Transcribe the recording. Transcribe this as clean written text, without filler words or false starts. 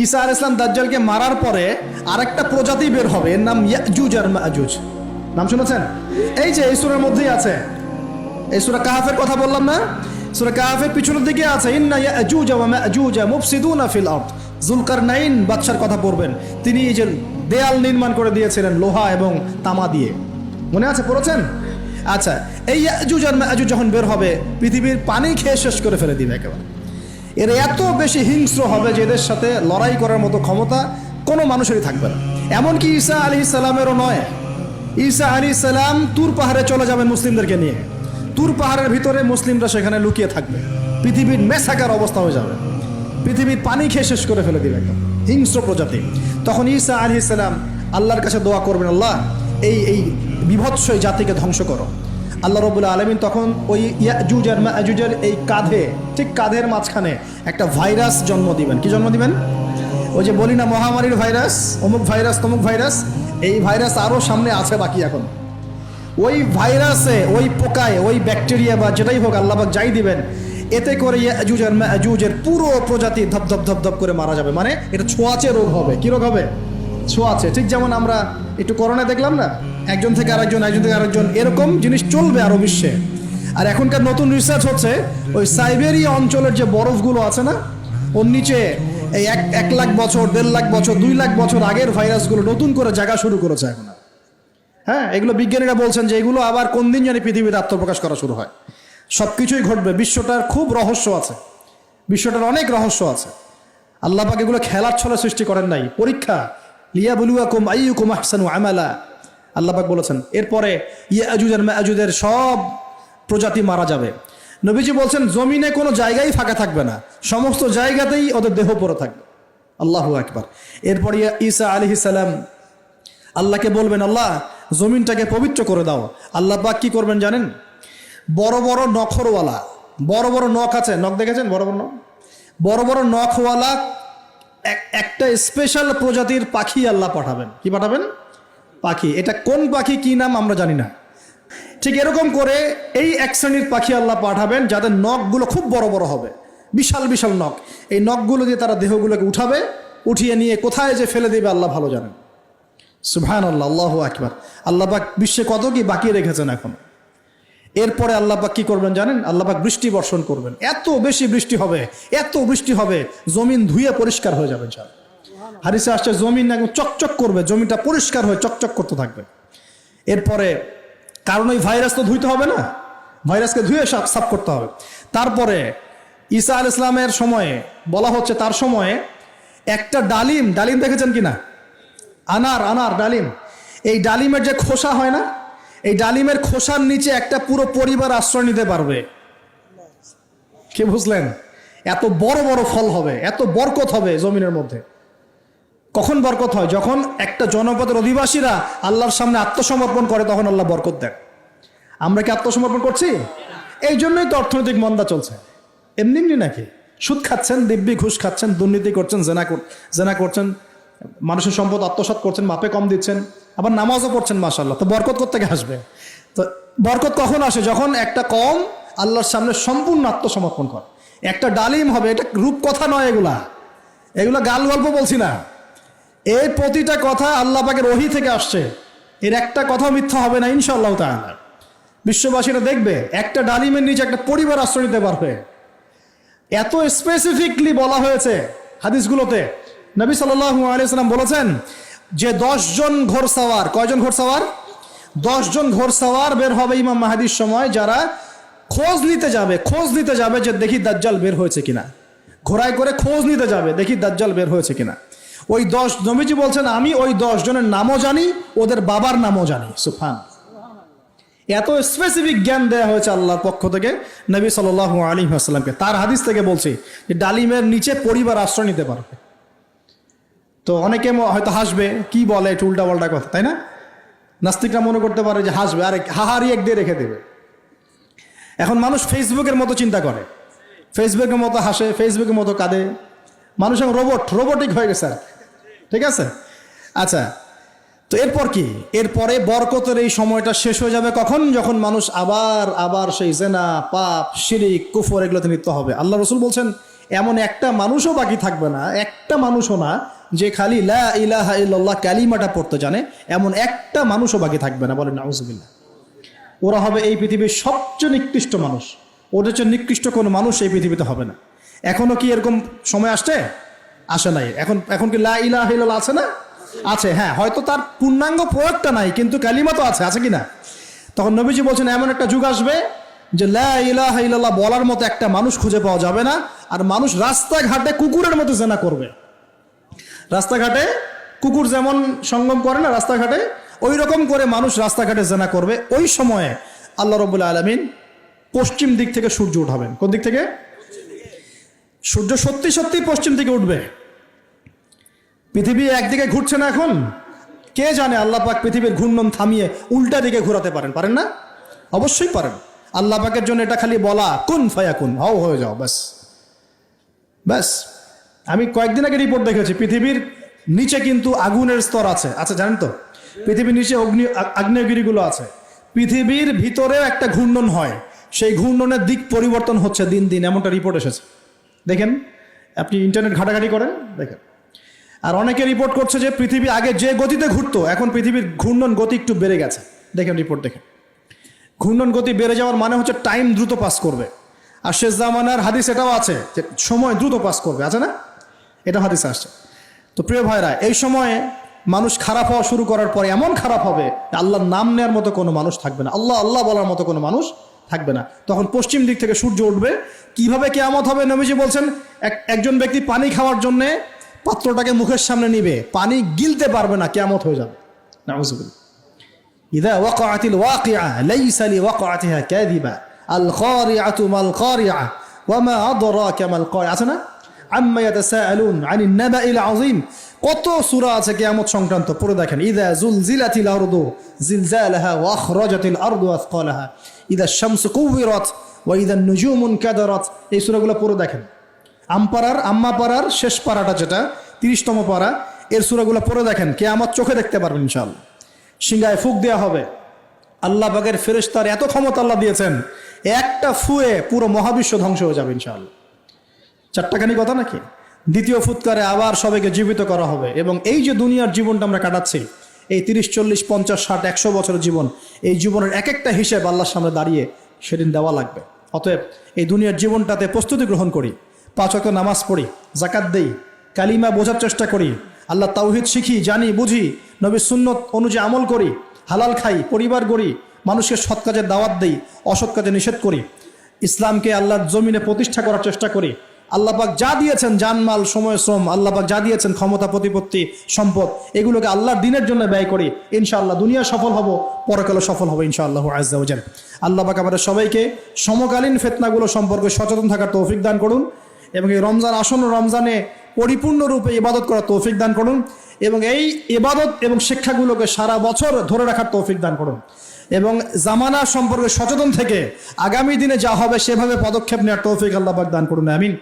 ঈসা আলাইহিস সালাম দাজ্জালকে মারার পরে আরেকটা প্রজাতি বের হবে, এর নাম ইয়াজুজ আর মাজুজ। নাম শুনেছেন? এই যে এই সূরার মধ্যেই আছে, এই সূরা কাহাফের কথা বললাম না, সূরা কাহাফের পিছনের দিকে আছে ইন্না ইয়াজুজ ওয়া মাজুজ মুফসিদুনা ফিল আরদ। যুলকারনাইন বাদশার কথা পড়বেন, তিনি এই যে দেয়াল নির্মাণ করে দিয়েছিলেন লোহা এবং তামা দিয়ে, মনে আছে, পড়েছেন? আচ্ছা, এই ইয়াজুজ আর মাজুজ যখন বের হবে পৃথিবীর পানি খেয়ে শেষ করে ফেলে দিবে একেবারে। এর এত বেশি হিংস্র হবে যে এদের সাথে লড়াই করার মতো ক্ষমতা কোনো মানুষেরই থাকবে না, এমনকি ঈসা আলাইহিস সালামেরও নয়। ঈসা আলাইহিস সালাম তুর পাহাড়ে চলে যাবেন মুসলিমদেরকে নিয়ে, তুর পাহাড়ের ভিতরে মুসলিমরা সেখানে লুকিয়ে থাকবে, পৃথিবীর মেসাকার অবস্থা হয়ে যাবে, পৃথিবীর পানি খেয়ে শেষ করে ফেলে দিবে একদম হিংস্র প্রজাতি। তখন ঈসা আলাইহিস সালাম আল্লাহর কাছে দোয়া করবেন, আল্লাহ এই বিভৎস এই জাতিকে ধ্বংস করো। আল্লাহ রাব্বুল আলামিন তখন ওই ইয়াজুজ আর মাজুজের এই কাঁধে, ঠিক কাঁধের মাঝখানে একটা ভাইরাস জন্ম দিবেন। কি জন্ম দিবেন? ওই যে বলি না মহামারীর ভাইরাস, অমুক ভাইরাস তমুক ভাইরাস, এই ভাইরাস আরও সামনে আছে বাকি এখন। ওই ভাইরাসে, ওই পোকায়, ওই ব্যাকটেরিয়া বা যেটাই হোক আল্লাহ পাক যাই দিবেন, এতে করে ইয়াজুজ আর মাজুজের পুরো প্রজাতি ধপ ধপ ধপ করে মারা যাবে। মানে এটা ছোঁয়াচে রোগ হবে। কি রোগ হবে? ছোঁয়াচে। ঠিক যেমন আমরা একটু করোনা দেখলাম না, একজন থেকে আরেকজন, একজন থেকে আরেকজন, এরকম জিনিস চলবে আরো বিশ্বে। আর এখনকার নতুন রিসার্চ হচ্ছে ওই সাইবেরিয়া অঞ্চলের যে বরফগুলো আছে না, ওর নিচে এই 1 লাখ বছর, 1.5 লাখ বছর, 2 লাখ বছর আগের ভাইরাসগুলো নতুন করে জায়গা শুরু করেছে এখন। হ্যাঁ, এগুলো বিজ্ঞানীরা বলছেন যে এগুলো আবার কোন দিন জানি পৃথিবীতে আত্মপ্রকাশ করা শুরু হয়। সব কিছুই ঘটবে। বিশ্বটার খুব রহস্য আছে, বিশ্বটার অনেক রহস্য আছে। আল্লাহ পাক এগুলো খেলার ছলে সৃষ্টি করেন নাই, পরীক্ষা। লিয়াবলুয়াকুম আইয়ুকুম আহসানু আমালা, আল্লাহ পাক বলেছেন। এরপরে ইয়াজুজ আর মাজুজের সব প্রজাতি মারা যাবে। নবীজি বলছেন জমিনে কোনো জায়গায় ফাঁকা থাকবে না, সমস্ত জায়গাতেই ওদের দেহ পড়ে থাকবে। আল্লাহু আকবার। এরপরে ঈসা আলাইহিস সালাম আল্লাহকে বলবেন, আল্লাহ জমিনটাকে পবিত্র করে দাও। আল্লাহ পাক কি করবেন জানেন? বড় বড় নখরওয়ালা, বড় বড় নখ আছে, নখ দেখেছেন? বড় বড় নখ, বড় বড় নখওয়ালা একটা স্পেশাল প্রজাতির পাখি আল্লাহ পাঠাবেন। কি পাঠাবেন? পাখি। এটা কোন পাখি, কি নাম আমরা জানি না। ঠিক এরকম করে এই এক শ্রেণীর পাখি আল্লাহ পাঠাবেন যাদের নখগুলো খুব বড় বড় হবে, বিশাল বিশাল নখ। এই নখগুলো দিয়ে তারা দেহগুলোকে উঠাবে, উঠিয়ে নিয়ে কোথায় যে ফেলে দেবে আল্লাহ ভালো জানেন। সুবহানাল্লাহ, আল্লাহু আকবার। আল্লাহ পাক বিশ্বে কত কি বাকি রেখেছেন এখন। এরপরে আল্লাহ পাক কি করবেন জানেন? আল্লাহ পাক বৃষ্টি বর্ষণ করবেন। এত বেশি বৃষ্টি হবে, এত বৃষ্টি হবে, জমিন ধুয়ে পরিষ্কার হয়ে যাবে। হাদিসে আসছে জমিন একদম চকচক করবে, জমিটা পরিষ্কার হয়ে চকচক করতে থাকবে। এরপরে কারণ ওই ভাইরাস তো ধুইতে হবে না, ভাইরাসকে ধুয়ে সাফ করতে হবে। তারপরে ঈসা আলাইহিস সালামের সময়ে বলা হচ্ছে, তার সময়ে একটা ডালিম, ডালিম দেখেছেন কিনা? আনার ডালিম, এই ডালিমের যে খোসা হয় না, এই ডালিমের খোসার নিচে একটা পুরো পরিবার আশ্রয় নিতে পারবে। কি বুঝলেন? এত বড় বড় ফল হবে, এত বরকত হবে জমিনের মধ্যে। কখন বরকত হয়? যখন একটা জনপদের অধিবাসীরা আল্লাহর সামনে আত্মসমর্পণ করে, তখন আল্লাহ বরকত দেন। আমরা কি আত্মসমর্পণ করছি? এই জন্যই তো অর্থনৈতিক মন্দা চলছে। এমনি এমনি নাকি? সুদ খাচ্ছেন, দিব্যি ঘুষ খাচ্ছেন, দুর্নীতি করছেন, জেনা করছেন, মানুষের সম্পদ আত্মসাৎ করছেন, মাপে কম দিচ্ছেন, আবার নামাজও পড়ছেন, মাশাআল্লাহ। তো বরকত কোত্থেকে আসবে? তো বরকত কখন আসে? যখন একটা কওম আল্লাহর সামনে সম্পূর্ণ আত্মসমর্পণ করে। একটা ডালিম হবে, এটা রূপকথা নয়, এগুলা গাল গল্প বলছি না। এই প্রতিটা কথা আল্লাহ পাকের ওহী থেকে আসছে, এর একটা কথা মিথ্যা হবে না ইনশাআল্লাহ তাআলা। বিশ্ববাসীরা দেখবে একটা ডালিমের নিচে একটা পরিবার আশ্রয় নিতে পারবে। এত স্পেসিফিকলি বলা হয়েছে হাদিসগুলোতে। নবী সাল্লাল্লাহু আলাইহি ওয়াসাল্লাম বলেছেন যে 10 জন ঘোড়সওয়ার, কয়জন ঘোড়সওয়ার? 10 জন ঘোড়সওয়ার বের হবে ইমাম মাহদির সময়, যারা খোঁজ নিতে যাবে যে দেখি দাজ্জাল বের হয়েছে কিনা। ঘোড়ায় করে খোঁজ নিতে যাবে, দেখি দাজ্জাল বের হয়েছে কিনা। ওই 10, নবীজি বলছেন আমি ওই 10 জনের নামও জানি, ওদের বাবার নামও জানি। সুবহানাল্লাহ, এত স্পেসিফিক জ্ঞান দেওয়া হয়েছে আল্লাহর পক্ষ থেকে নবী সাল্লাল্লাহু আলাইহি ওয়াসাল্লামকে। তার হাদিস থেকে বলছি যে ডালিমের নিচে পরিবার আশ্রয় নিতে পারবে। তো অনেকে হয়তো হাসবে, কি বলে একটু উল্টা পাল্টা কথা, তাই না? নাস্তিকরা মনে করতে পারে যে হাসবে, আরে হাহারি এক দিয়ে রেখে দেবে। এখন মানুষ ফেসবুকের মতো চিন্তা করে, ফেসবুকের মতো হাসে, ফেসবুকের মতো কাঁদে। মানুষ এখন রোবটিক হয়ে গেছে। ঠিক আছে, আচ্ছা। তো এরপর কি? এরপরে বরকতের এই সময়টা শেষ হয়ে যাবে কখন? যখন মানুষ আবার সেই জেনা, পাপ, শিরিক, কুফর এগুলোতে লিপ্ত হবে। আল্লাহ রাসূল বলছেন এমন একটা মানুষও বাকি থাকবে না, একটা মানুষও না যে খালি লা ইলাহা ইল্লাল্লাহ কালিমাটা পড়তে জানে, এমন একটা মানুষও বাকি থাকবে না। বলেন নাউজুবিল্লাহ। ওরা হবে এই পৃথিবীর সবচেয়ে নিকৃষ্ট মানুষ, ওদের চেয়ে নিকৃষ্ট কোনো মানুষ এই পৃথিবীতে হবে না। এখনো কি এরকম সময় আসছে? আসে নাই। এখন কি লা ইলাহা ইল্লাল্লাহ আছে না? আছে, হ্যাঁ, হয়তো তার পূর্ণাঙ্গ প্রয়োগটা নাই, কিন্তু কালিমা তো আছে কি না? তখন নবীজি বলছেন এমন একটা যুগ আসবে যে লা ইলাহা ইল্লাল্লাহ বলার মতো একটা মানুষ খুঁজে পাওয়া যাবে না, আর মানুষ রাস্তাঘাটে কুকুরের মতো জেনা করবে। রাস্তাঘাটে কুকুর যেমন সঙ্গম করে না রাস্তাঘাটে, ওই রকম করে মানুষ রাস্তাঘাটে জেনা করবে। ওই সময়ে আল্লাহ রাব্বুল আলামিন পশ্চিম দিক থেকে সূর্য উঠাবেন। কোন দিক থেকে? সূর্য সত্যি সত্যি পশ্চিম দিকে উঠবে। পৃথিবী একদিকে ঘুরছে না এখন, কে জানে আল্লাহ পাক পৃথিবীর ঘূর্ণন থামিয়ে উল্টা দিকে ঘোরাতে পারেন না? অবশ্যই পারেন। আল্লাহ পাকের জন্য এটা খালি বলা, কুন ফায়াকুন, হও হয়ে যাও, ব্যাস ব্যাস। আমি কয়েকদিন আগে রিপোর্ট দেখেছি, পৃথিবীর নিচে কিন্তু আগুনের স্তর আছে, জানেন তো? পৃথিবীর নিচে আগ্নেয়গিরিগুলো আছে। পৃথিবীর ভিতরেও একটা ঘূর্ণন হয়, সেই ঘূর্ণনের দিক পরিবর্তন হচ্ছে দিন দিন, এমনটা রিপোর্ট এসেছে। দেখেন, আপনি ইন্টারনেট ঘাটাঘাটি করেন, দেখেন। আর অনেকে রিপোর্ট করছে যে পৃথিবী আগে যে গতিতে ঘুরতো, এখন পৃথিবীর ঘূর্ণন গতি একটু বেড়ে গেছে। দেখেন রিপোর্ট, দেখেন। ঘূর্ণন গতি বেড়ে যাওয়ার মানে হচ্ছে টাইম দ্রুত পাস করবে। আর শেষ জামানার হাদিস এটাও আছে যে সময় দ্রুত পাস করবে, আছে না? এটা হাদিসে আসছে। তো প্রিয় ভাইরা, এই সময়ে মানুষ খারাপ হওয়া শুরু করার পরে এমন খারাপ হবে, আল্লাহর নাম নেওয়ার মতো কোনো মানুষ থাকবে না, আল্লাহ আল্লাহ বলার মতো কোনো মানুষ থাকবে না। তখন পশ্চিম দিক থেকে সূর্য উঠবে। কিভাবে কিয়ামত হবে? নবীজি বলছেন একজন ব্যক্তি পানি খাওয়ার জন্যে পাত্রটাকে মুখের সামনে নিবে, পানি গিলতে পারবে না, কিয়ামত হয়ে যাবে। নাউযুবিল্লাহ। ইযা ওয়াকাআতিল ওয়াকিআ লাইসা লিওয়াকাআতিহা কাযিবা আল খারিআতু মাল খারিআ ওয়া মা আদরাকা মাল খারিআ, আছে না? আম্মা ইয়াতাসাআলুন আনিন নাবাইল আযীম। কত সূরা আছে কিয়ামত সংক্রান্ত, পড়ে দেখেন। ইযা যুলজিলাতিল আরদু জিলজালাহা ওয়া আখরাজাতিল আরদু আসকালাহা ইযা শামসু কুওয়িরাত ওয়া ইযা নুজুমু কাদারাত। এই সূরাগুলো পড়ে দেখেন। আম্মা পারার শেষ পারাটা, যেটা 30তম পারা, এর সূরাগুলো পড়ে দেখেন। কিয়ামত চোখে দেখতে পারবেন ইনশাআল্লাহ। সিংহায় ফুঁক দেওয়া হবে। আল্লাহ পাকের ফেরেশতার এত ক্ষমতা আল্লাহ দিয়েছেন, একটা ফুয়ে পুরো মহাবিশ্ব ধ্বংস হয়ে যাবে ইনশাআল্লাহ। চারটাখানি কথা নাকি? দ্বিতীয় ফুৎকারে আবার সবাইকে জীবিত করা হবে। এবং এই যে দুনিয়ার জীবনটা আমরা কাটাচ্ছি, এই 30, 40, 50, 60, 100 বছরের জীবন, এই জীবনের এক একটা হিসেব আল্লাহর সামনে দাঁড়িয়ে সেদিন দেওয়া লাগবে। অতএব এই দুনিয়ার জীবনটাতে প্রস্তুতি গ্রহণ করি, 5 ওয়াক্ত নামাজ পড়ি, যাকাত দেই, কালিমা বোঝার চেষ্টা করি, আল্লাহ তাওহীদ শিখি, জানি, বুঝি, নবীর সুন্নত অনুযায়ী আমল করি, হালাল খাই, পরিবার গড়ি, মানুষকে সৎ কাজের দাওয়াত দেই, অসৎ কাজে নিষেধ করি, ইসলামকে আল্লাহর জমিনে প্রতিষ্ঠা করার চেষ্টা করি। আল্লাহ পাক যা দিয়েছেন, জানমাল, সময়, শ্রম, আল্লাহ পাক যা দিয়েছেন, ক্ষমতা, প্রতিপত্তি, সম্পদ, এগুলোকে আল্লাহর দ্বীনের জন্য ব্যয় করি। ইনশাআল্লাহ দুনিয়া সফল হব, পরকালে সফল হবে ইনশাআল্লাহু আযজা ওয়া জাল। আল্লাহ পাক আমাদের সবাইকে সমকালীন ফিতনাগুলো সম্পর্কে সচেতন থাকার তৌফিক দান করুন, এবং এই রমজান, আসন্ন রমজানে পরিপূর্ণরূপে ইবাদত করার তৌফিক দান করুন, এবং এই ইবাদত এবং শিক্ষাগুলোকে সারা বছর ধরে রাখার তৌফিক দান করুন, এবং জামানা সম্পর্কে সচেতন থেকে আগামী দিনে যা হবে সেভাবে পদক্ষেপ নেওয়ার তৌফিক আল্লাহ পাক দান করুন। আমিন।